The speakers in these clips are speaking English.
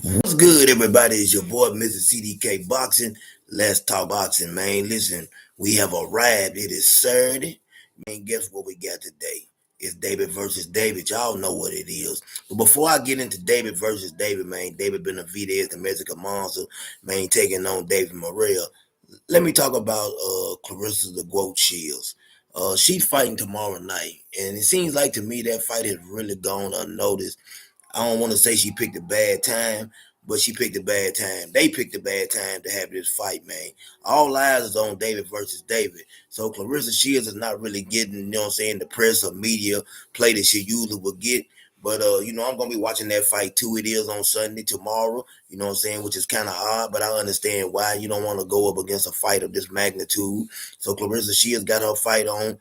What's good, everybody? It's your boy, Mr. CDK Boxing. Let's talk boxing, man. Listen, we have arrived. It is Saturday. Man, guess what we got today? It's David versus David. Y'all know what it is. But before I get into David versus David, man, David Benavidez, the Mexican Monster, man, taking on David Morrell. Let me talk about Clarissa the Gwoat Shields. She's fighting tomorrow night, and it seems like to me that fight has really gone unnoticed. I don't want to say she picked a bad time, but she picked a bad time. They picked a bad time to have this fight, man. All eyes is on David versus David. So Clarissa Shields is not really getting, the press or media play that she usually would get. But I'm gonna be watching that fight too. It is on Sunday tomorrow, which is kind of odd, but I understand why you don't want to go up against a fight of this magnitude. So Clarissa Shields got her fight on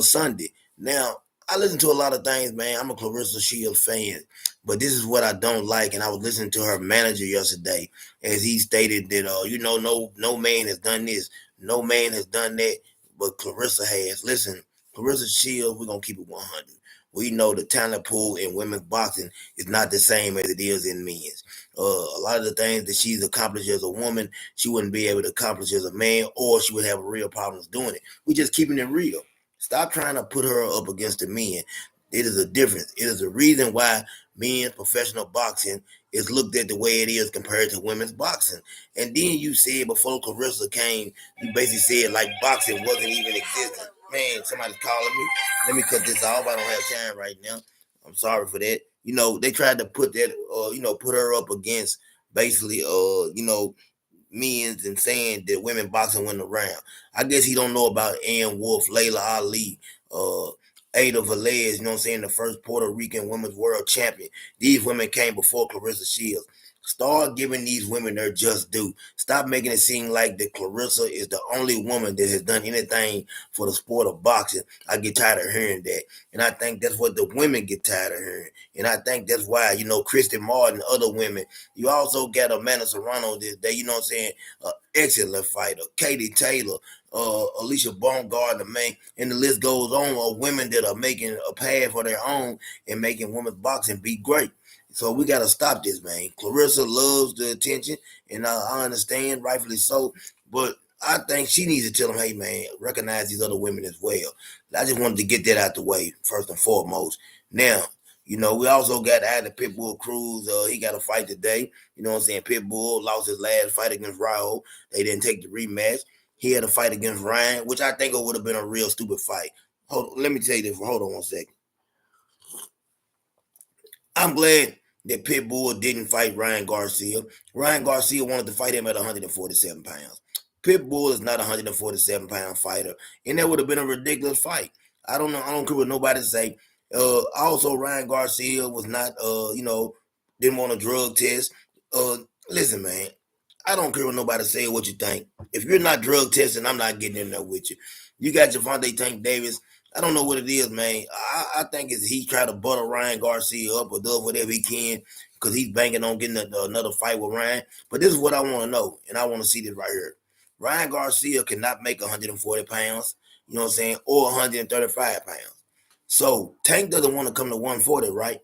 Sunday. Now, I listen to a lot of things, man. I'm a Clarissa Shields fan. But this is what I don't like, and I was listening to her manager yesterday, as he stated that no man has done this, no man has done that, but Clarissa has. Listen, Clarissa Shields, we're gonna keep it 100. We know the talent pool in women's boxing is not the same as it is in men's. A lot of the things that she's accomplished as a woman, she wouldn't be able to accomplish as a man, or she would have real problems doing it. We just keeping it real. Stop trying to put her up against the men. It is a difference. It is a reason why men's professional boxing is looked at the way it is compared to women's boxing. And then you said before Clarissa came, you basically said like boxing wasn't even existing. Man, somebody's calling me. Let me cut this off. I don't have time right now. I'm sorry for that. They tried to put that, put her up against basically, men's and saying that women boxing went around. I guess he don't know about Ann Wolf, Layla Ali, Ada Velez, the first Puerto Rican women's world champion. These women came before Clarissa Shields. Start giving these women their just due. Stop making it seem like that Clarissa is the only woman that has done anything for the sport of boxing. I get tired of hearing that. And I think that's what the women get tired of hearing. And I think that's why, Kristen Martin, other women, you also got Amanda Serrano this day, excellent fighter, Katie Taylor, Alicia Baumgardner, man, and the list goes on of women that are making a path for their own and making women's boxing be great. So we got to stop this, man. Clarissa loves the attention, and I understand, rightfully so. But I think she needs to tell them, hey, man, recognize these other women as well. I just wanted to get that out the way, first and foremost. Now, we also got Adam Pitbull Cruz. He got a fight today. Pitbull lost his last fight against Raul. They didn't take the rematch. He had a fight against Ryan, which I think it would have been a real stupid fight. Let me tell you this. Hold on one second. I'm glad that Pitbull didn't fight Ryan Garcia. Ryan Garcia wanted to fight him at 147 pounds. Pitbull is not a 147-pound fighter, and that would have been a ridiculous fight. I don't know. I don't care what nobody say. Also, Ryan Garcia was not, didn't want a drug test. Listen, man, I don't care what nobody say or what you think. If you're not drug testing, I'm not getting in there with you. You got Javante Tank Davis. I don't know what it is, man. I think it's he tried to butter Ryan Garcia up or do whatever he can because he's banking on getting another fight with Ryan. But this is what I want to know, and I want to see this right here. Ryan Garcia cannot make 140 pounds, or 135 pounds. So Tank doesn't want to come to 140, right?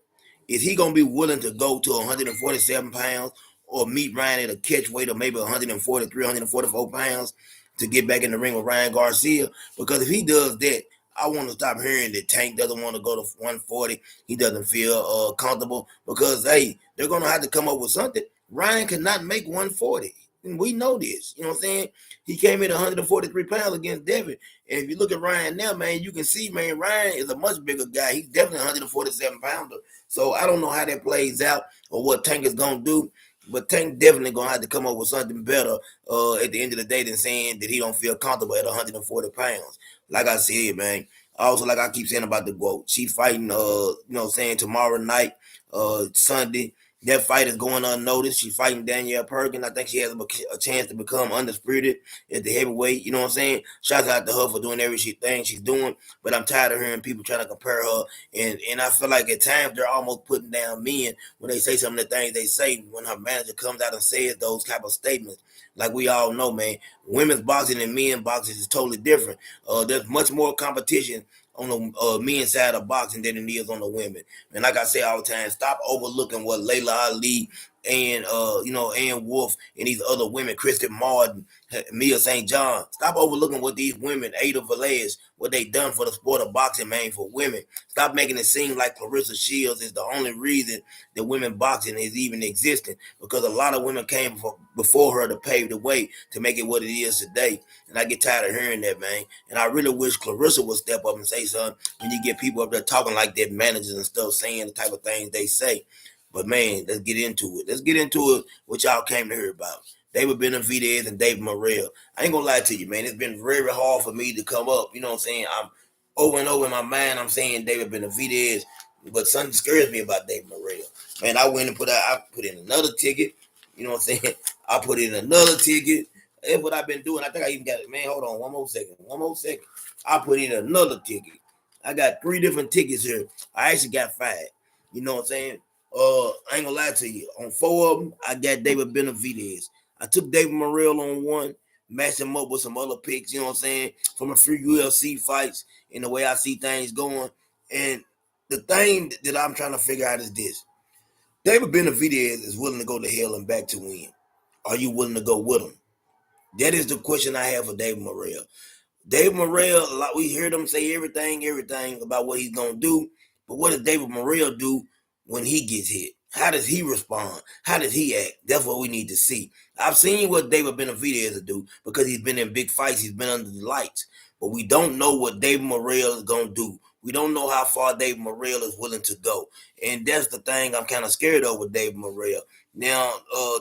Is he going to be willing to go to 147 pounds or meet Ryan at a catch weight of maybe 143, 144 pounds to get back in the ring with Ryan Garcia? Because if he does that, I want to stop hearing that Tank doesn't want to go to 140. He doesn't feel comfortable because, hey, they're going to have to come up with something. Ryan cannot make 140. And we know this. You know what I'm saying? He came in 143 pounds against Devin. And if you look at Ryan now, man, you can see, man, Ryan is a much bigger guy. He's definitely 147 pounder. So I don't know how that plays out or what Tank is going to do. But Tank definitely going to have to come up with something better at the end of the day than saying that he don't feel comfortable at 140 pounds. Like I said, man. Also, like I keep saying about the Gwoat, she fighting, tomorrow night, Sunday. That fight is going unnoticed. She's fighting Danielle Perkins. I think she has a chance to become undisputed at the heavyweight. You know what I'm saying? Shouts out to her for doing everything she's doing. But I'm tired of hearing people trying to compare her. And I feel like at times they're almost putting down men when they say some of the things they say when her manager comes out and says those type of statements. Like we all know, man, women's boxing and men's boxing is totally different. There's much more competition on the men's side of boxing than it is on the women. And like I say all the time, stop overlooking what Layla Ali, Ann Wolf and these other women, Kristen Martin, Mia St. John. Stop overlooking what these women, Ada Velez, what they done for the sport of boxing, man, for women. Stop making it seem like Clarissa Shields is the only reason that women boxing is even existing, because a lot of women came before her to pave the way to make it what it is today. And I get tired of hearing that, man. And I really wish Clarissa would step up and say something when you get people up there talking like their managers and stuff, saying the type of things they say. But man, let's get into it. Let's get into it, what y'all came to hear about. David Benavidez and David Morrell. I ain't gonna lie to you, man. It's been very hard for me to come up. You know what I'm saying? I'm over and over in my mind, I'm saying David Benavidez, but something scares me about David Morrell. Man, I went and I put in another ticket. You know what I'm saying? I put in another ticket. That's what I've been doing. I think I even got it. Man, hold on. One more second. One more second. I put in another ticket. I got 3 different tickets here. I actually got 5. You know what I'm saying? I ain't gonna lie to you. On 4 of them, I got David Benavidez. I took David Morrell on 1, matched him up with some other picks, you know what I'm saying, from a few UFC fights and the way I see things going. And the thing that I'm trying to figure out is this. David Benavidez is willing to go to hell and back to win. Are you willing to go with him? That is the question I have for David Morrell. David Morrell, we heard him say everything about what he's gonna do. But what does David Morrell do when he gets hit? How does he respond? How does he act? That's what we need to see. I've seen what David Benavidez will do because he's been in big fights. He's been under the lights. But we don't know what David Morrell is gonna do. We don't know how far David Morrell is willing to go. And that's the thing I'm kind of scared of with David Morrell. Now,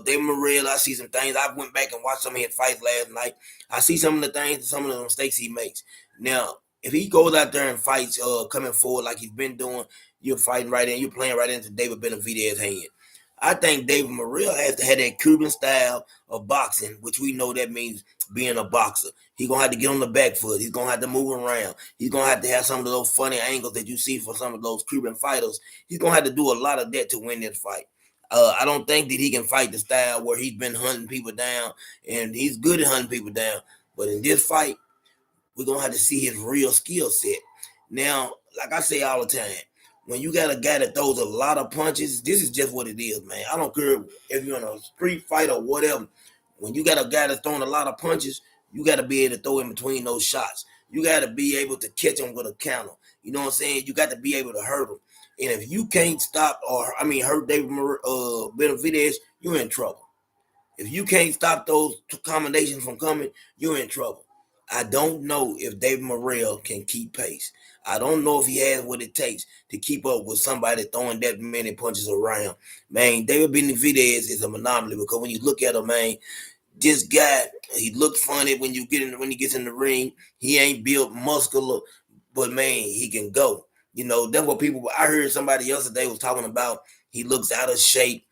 David Morrell, I see some things. I went back and watched some of his fights last night. I see some of the things, some of the mistakes he makes. Now, if he goes out there and fights, coming forward like he's been doing, you're fighting right in, you're playing right into David Benavidez's hand. I think David Morrell has to have that Cuban style of boxing, which we know that means being a boxer. He's going to have to get on the back foot. He's going to have to move around. He's going to have some of those funny angles that you see for some of those Cuban fighters. He's going to have to do a lot of that to win this fight. I don't think that he can fight the style where he's been hunting people down, and he's good at hunting people down. But in this fight, we're going to have to see his real skill set. Now, like I say all the time, when you got a guy that throws a lot of punches, this is just what it is, man. I don't care if you're in a street fight or whatever. When you got a guy that's throwing a lot of punches, you got to be able to throw in between those shots. You got to be able to catch him with a counter. You know what I'm saying? You got to be able to hurt him. And if you can't stop hurt David Benavidez, you're in trouble. If you can't stop those combinations from coming, you're in trouble. I don't know if David Morrell can keep pace. I don't know if he has what it takes to keep up with somebody throwing that many punches around. Man, David Benavidez is a anomaly because when you look at him, man, this guy, he looks funny when he gets in the ring. He ain't built muscular, but man, he can go. You know, that's what I heard somebody yesterday was talking about. He looks out of shape.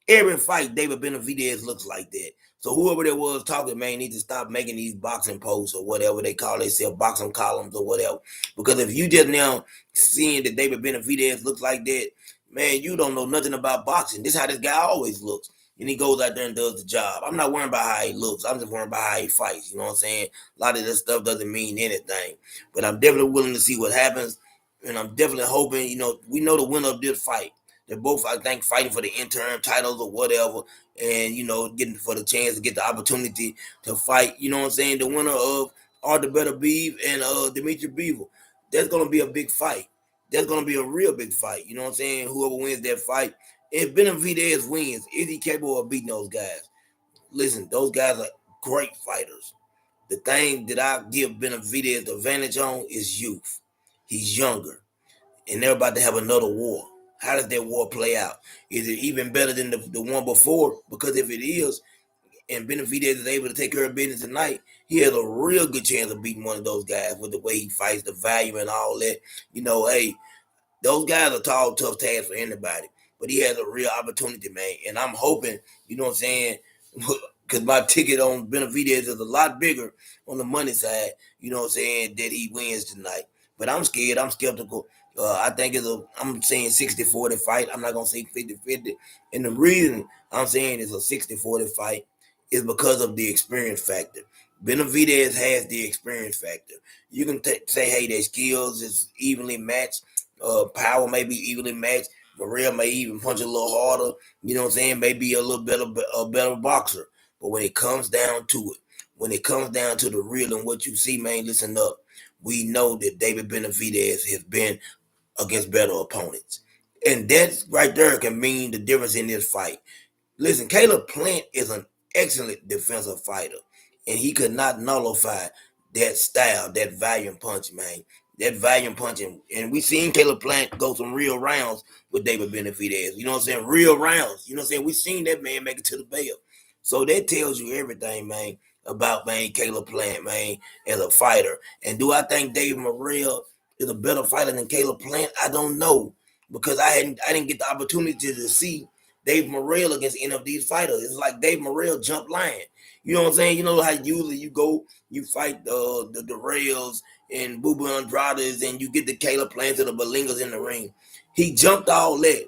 Every fight, David Benavidez looks like that. So whoever that was talking, man, needs to stop making these boxing posts or whatever they call themselves, boxing columns or whatever. Because if you just now seeing that David Benavidez looks like that, man, you don't know nothing about boxing. This is how this guy always looks. And he goes out there and does the job. I'm not worrying about how he looks. I'm just worrying about how he fights. You know what I'm saying? A lot of this stuff doesn't mean anything. But I'm definitely willing to see what happens. And I'm definitely hoping, we know the winner of this fight. They're both, I think, fighting for the interim titles or whatever, and getting for the chance to get the opportunity to fight. You know what I'm saying? The winner of Arthur Beterbiev and Dimitri Bivol. That's gonna be a big fight. That's gonna be a real big fight. You know what I'm saying? Whoever wins that fight, if Benavidez wins, is he capable of beating those guys? Listen, those guys are great fighters. The thing that I give Benavidez the advantage on is youth. He's younger, and they're about to have another war. How does that war play out? Is it even better than the one before? Because if it is, and Benavidez is able to take care of business tonight, he has a real good chance of beating one of those guys with the way he fights, the value and all that. Hey, those guys are tall, tough tasks for anybody. But he has a real opportunity, man. And I'm hoping, you know what I'm saying, because my ticket on Benavidez is a lot bigger on the money side, you know what I'm saying, that he wins tonight. But I'm scared. I'm skeptical. I think I'm saying 60-40 fight. I'm not going to say 50-50. And the reason I'm saying it's a 60-40 fight is because of the experience factor. Benavidez has the experience factor. You can say, hey, their skills is evenly matched. Power may be evenly matched. Morrell may even punch a little harder. You know what I'm saying? Maybe a better boxer. But when it comes down to it, when it comes down to the real and what you see, man, listen up. We know that David Benavidez has been against better opponents. And that right there can mean the difference in this fight. Listen, Caleb Plant is an excellent defensive fighter, and he could not nullify that style, that volume punch, man. That volume punching. And we seen Caleb Plant go some real rounds with David Benavidez. You know what I'm saying? Real rounds. You know what I'm saying? We seen that man make it to the bell. So that tells you everything, man, about, man, Caleb Plant, man, as a fighter. And do I think David Morrell is a better fighter than Caleb Plant? I don't know. Because I didn't get the opportunity to see Dave Morrell against any of these fighters. It's like Dave Morrell jump line. You know what I'm saying? You know how usually you go, you fight the Rails and Booba Andrades, and you get the Caleb Plants or the Balingas in the ring. He jumped all that.